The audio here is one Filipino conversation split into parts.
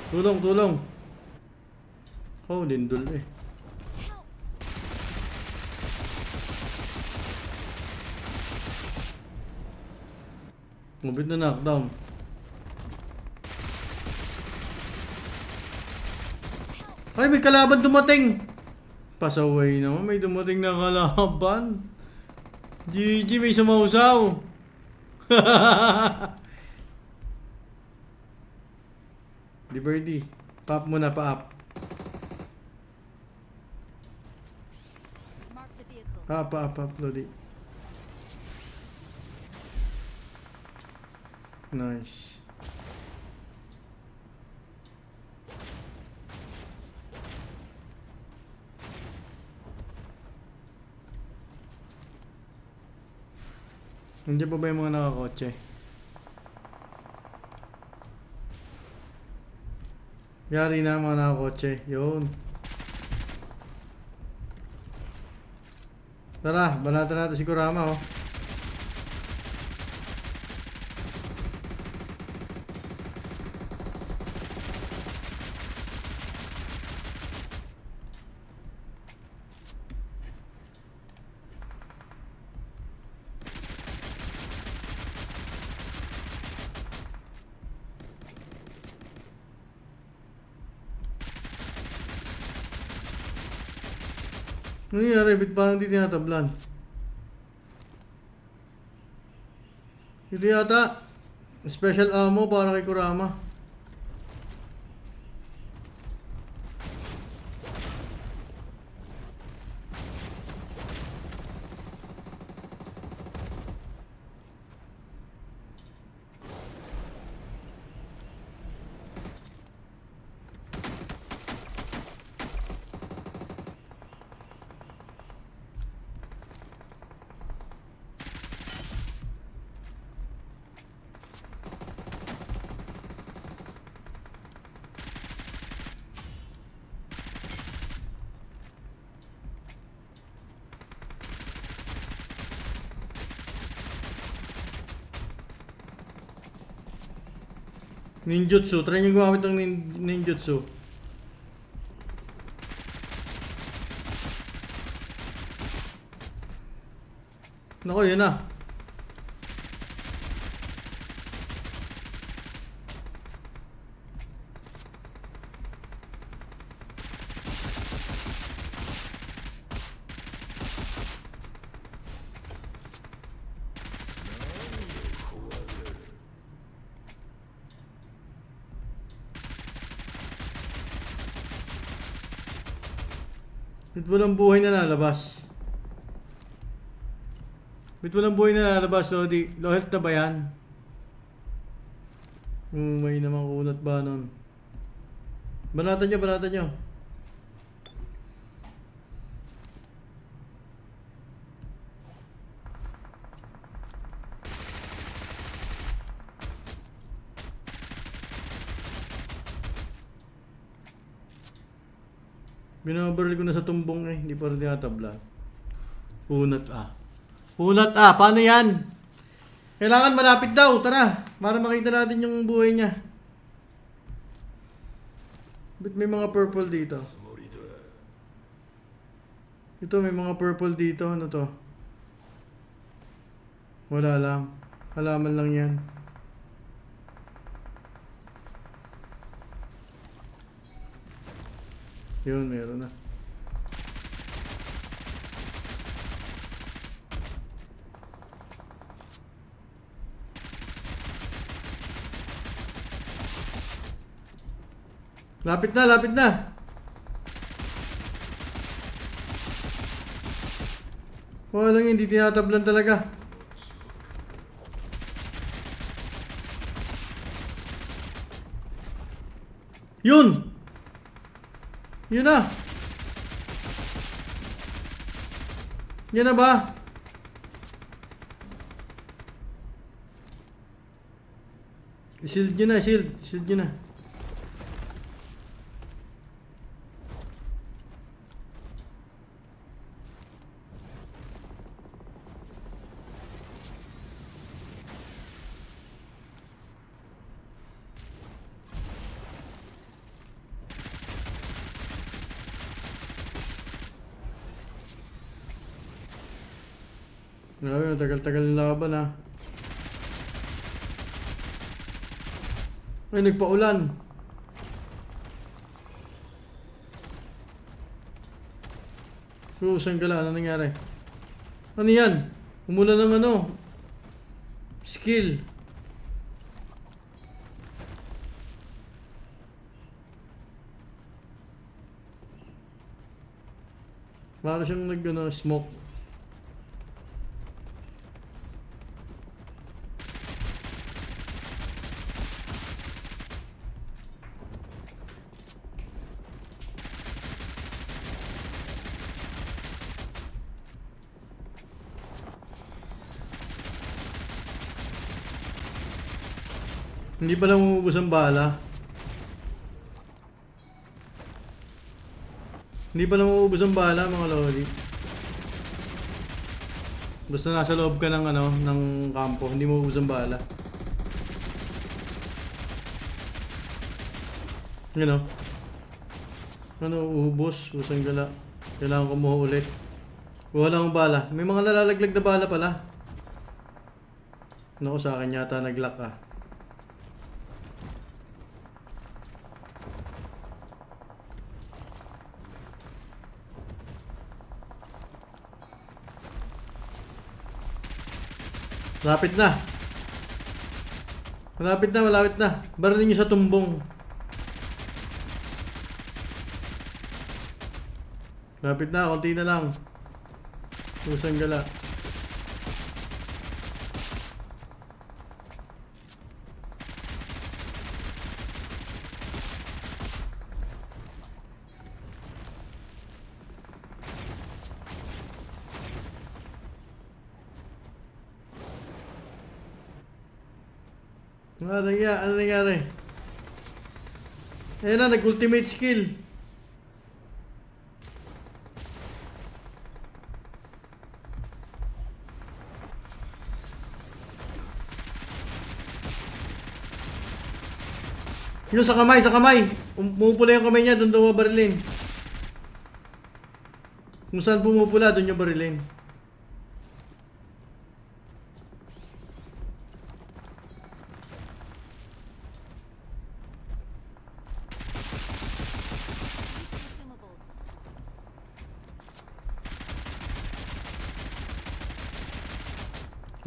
Tulong, tulong. Oh, lindol eh. Mabit na knockdown. Ay, may kalaban dumating. Pasaway naman, may dumating na kalaban. GG, may sumausaw. Di birdie. Pop muna, pa-up. Marked a vehicle. Pa-up, Lodi. Nice. Nandiyan pa ba yung mga nakakotse? Yari na mga nakakotse. Yun. Tara, banatan natin si Kurama, oh. Ano nangyari? Ba't parang di tinatablan? Ito yata special ammo para kay Kurama. Ninjutsu. Try nyo gumamit ng ninjutsu. Nako, yun na. Bit walang buhay na lalabas. Bit walang buhay na lalabas, Lodi. Low health na ba yan? May namang kunat ba nun? Banatan nyo, banatan nyo. Binabaril ko na sa tumbong eh. Hindi pa rin tinatabla. Kunat ah. Kunat ah. Paano yan? Kailangan malapit daw. Tara. Para makita natin yung buhay niya. Ba't may mga purple dito? Ito may mga purple dito. Ano to? Wala lang. Halaman lang yan. Yun, meron na. Lapit na, lapit na. Wala lang, hindi tinatablan talaga. Yun! Yun na! Yan na ba? Shield nyo na, shield. Shield nyo na. Grabe, matagal-tagal yung laban ha. Ay, nagpaulan. Saan gala? Ano nangyari? Ano yan? Umulan ng ano? Skill. Para siyang smoke. Hindi pala umuubos ang bala. Hindi pala umuubos ang bala, mga lodi. Basta nasa loob ka ng ng kampo, hindi mo ubos ang bala. Ano? Ano uubos? Usang gala. Kailangan kumuha ulit. Kuha lang ang bala. May mga nalalaglag na bala pala. Naku, sa akin yata nag-lock ah. Malapit na. Malapit na, malapit na. Barilin nyo sa tumbong. Malapit na, konti na lang. Usang gala. Ano nangyari? Ano nangyari? Ayan na, nag-ultimate skill. Yung sa kamay, sa kamay. Pumupula yung kamay niya, doon daw mabarilin. Kung saan pumupula, doon yung barilin.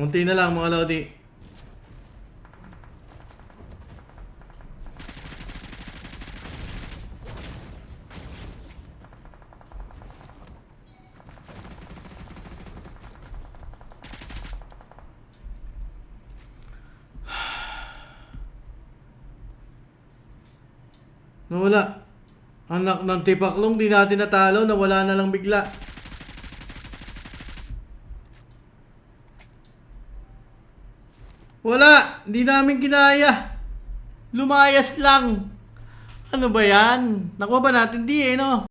Kunti na lang mga lodi. Nawala. Anak ng tipaklong, di natin natalo, nawala na lang bigla. Wala! Hindi namin kinaya. Lumayas lang. Ano ba yan? Nakuha ba natin? Di no?